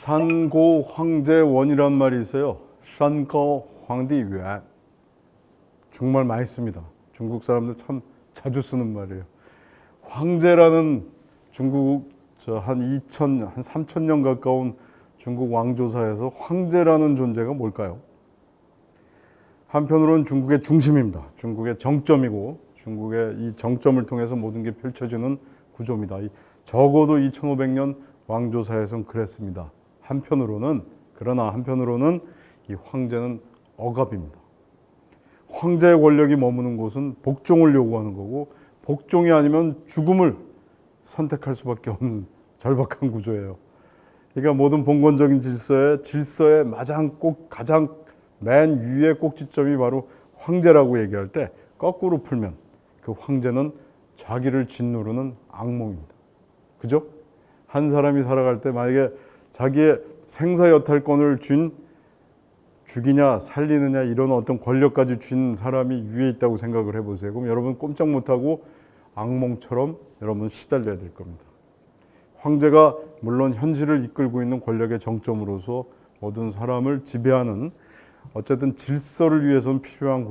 산고 황제원이란 말이 있어요. 산고 황디유안. 정말 많이 씁니다. 중국 사람들 참 자주 쓰는 말이에요. 황제라는 중국 한 3,000년 가까운 중국 왕조사에서 황제라는 존재가 뭘까요? 한편으로는 중국의 중심입니다. 중국의 정점이고 중국의 이 정점을 통해서 모든 게 펼쳐지는 구조입니다. 적어도 2,500년 왕조사에서는 그랬습니다. 그러나 한편으로는 이 황제는 억압입니다. 황제의 권력이 머무는 곳은 복종을 요구하는 거고 복종이 아니면 죽음을 선택할 수밖에 없는 절박한 구조예요. 그러니까 모든 봉건적인 질서의 가장 맨 위의 꼭지점이 바로 황제라고 얘기할 때 거꾸로 풀면 그 황제는 자기를 짓누르는 악몽입니다. 그죠? 한 사람이 살아갈 때 만약에 자기의 생사여탈권을 죽이냐 살리느냐 이런 어떤 권력까지 쥔 사람이 위에 있다고 생각을 해보세요. 그럼 여러분 꼼짝 못하고 악몽처럼 여러분 시달려야 될 겁니다. 황제가 물론 현실을 이끌고 있는 권력의 정점으로서 모든 사람을 지배하는 어쨌든 질서를 위해서는 필요한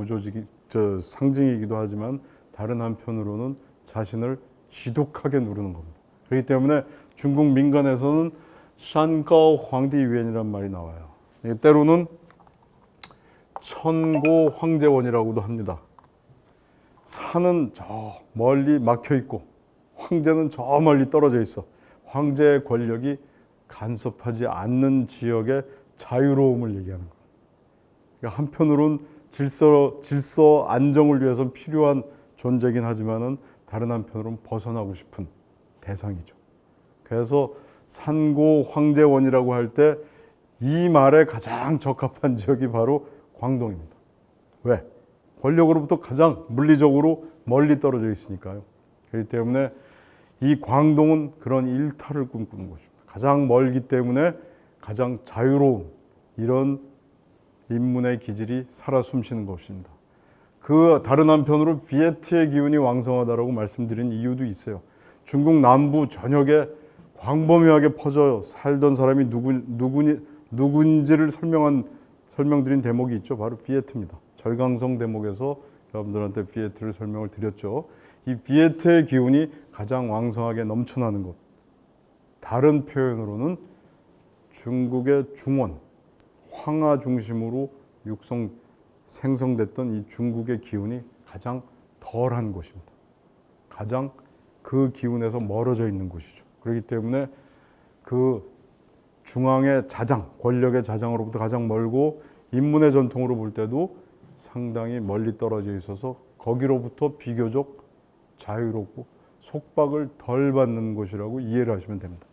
상징이기도 하지만 다른 한편으로는 자신을 지독하게 누르는 겁니다. 그렇기 때문에 중국 민간에서는 산거 황디유엔이라는 말이 나와요. 때로는 천고 황제원이라고도 합니다. 산은 저 멀리 막혀 있고 황제는 저 멀리 떨어져 있어. 황제의 권력이 간섭하지 않는 지역의 자유로움을 얘기하는 겁니다. 그러니까 한편으로는 질서 안정을 위해서는 필요한 존재긴 하지만은 다른 한편으로는 벗어나고 싶은 대상이죠. 그래서 산고 황제원이라고 할 때 이 말에 가장 적합한 지역이 바로 광동입니다. 왜? 권력으로부터 가장 물리적으로 멀리 떨어져 있으니까요. 그렇기 때문에 이 광동은 그런 일탈을 꿈꾸는 곳입니다. 가장 멀기 때문에 가장 자유로운 이런 인문의 기질이 살아 숨쉬는 곳입니다. 그 다른 한편으로 비에트의 기운이 왕성하다라고 말씀드린 이유도 있어요. 중국 남부 전역에 광범위하게 퍼져 살던 사람이 누군지를 설명드린 대목이 있죠. 바로 비에트입니다. 절강성 대목에서 여러분들한테 비에트를 설명을 드렸죠. 이 비에트의 기운이 가장 왕성하게 넘쳐나는 곳. 다른 표현으로는 중국의 중원, 황하 중심으로 생성됐던 이 중국의 기운이 가장 덜한 곳입니다. 가장 그 기운에서 멀어져 있는 곳이죠. 그렇기 때문에 그 중앙의 권력의 자장으로부터 가장 멀고 인문의 전통으로 볼 때도 상당히 멀리 떨어져 있어서 거기로부터 비교적 자유롭고 속박을 덜 받는 곳이라고 이해를 하시면 됩니다.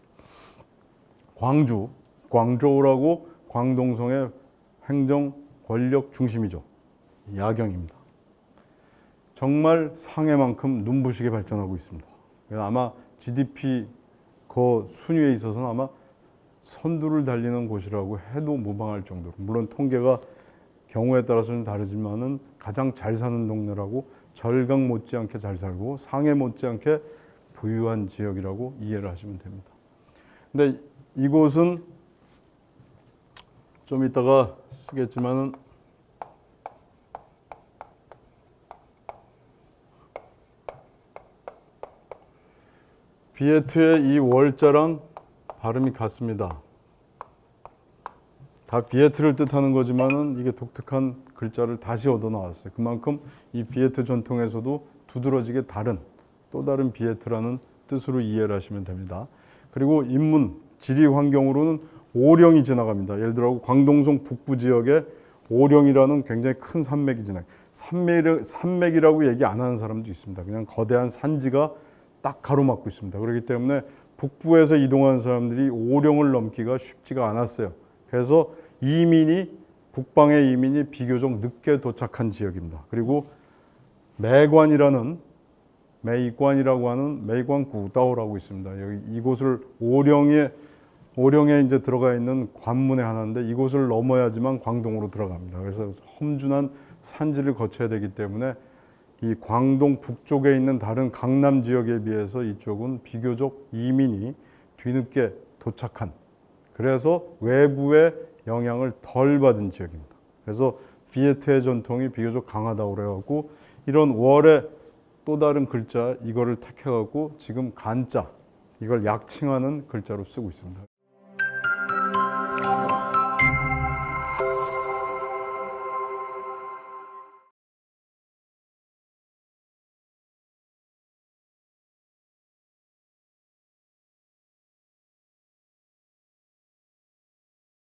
광저우라고 광동성의 행정 권력 중심이죠. 야경입니다. 정말 상해만큼 눈부시게 발전하고 있습니다. 아마 GDP 그 순위에 있어서는 아마 선두를 달리는 곳이라고 해도 무방할 정도로, 물론 통계가 경우에 따라서는 다르지만은 가장 잘 사는 동네라고, 절강 못지않게 잘 살고 상해 못지않게 부유한 지역이라고 이해를 하시면 됩니다. 근데 이곳은 좀 이따가 쓰겠지만은 비에트의 이 월자랑 발음이 같습니다. 다 비에트를 뜻하는 거지만은 이게 독특한 글자를 다시 얻어 나왔어요. 그만큼 이 비에트 전통에서도 두드러지게 또 다른 비에트라는 뜻으로 이해를 하시면 됩니다. 그리고 인문, 지리 환경으로는 오령이 지나갑니다. 예를 들어 광동성 북부 지역에 오령이라는 굉장히 큰 산맥이 산맥이라고 얘기 안 하는 사람도 있습니다. 그냥 거대한 산지가 딱 가로막고 있습니다. 그렇기 때문에 북부에서 이동하는 사람들이 오령을 넘기가 쉽지가 않았어요. 그래서 북방의 이민이 비교적 늦게 도착한 지역입니다. 그리고 매관이라고 하는 매관 구다오라고 있습니다. 여기 이곳을 오령에 이제 들어가 있는 관문의 하나인데 이곳을 넘어야지만 광동으로 들어갑니다. 그래서 험준한 산지를 거쳐야 되기 때문에 이 광동 북쪽에 있는 다른 강남 지역에 비해서 이쪽은 비교적 이민이 뒤늦게 도착한 그래서 외부의 영향을 덜 받은 지역입니다. 그래서 비에트의 전통이 비교적 강하다고 그래갖고 이런 월의 또 다른 글자 이거를 택해갖고 지금 간자 이걸 약칭하는 글자로 쓰고 있습니다.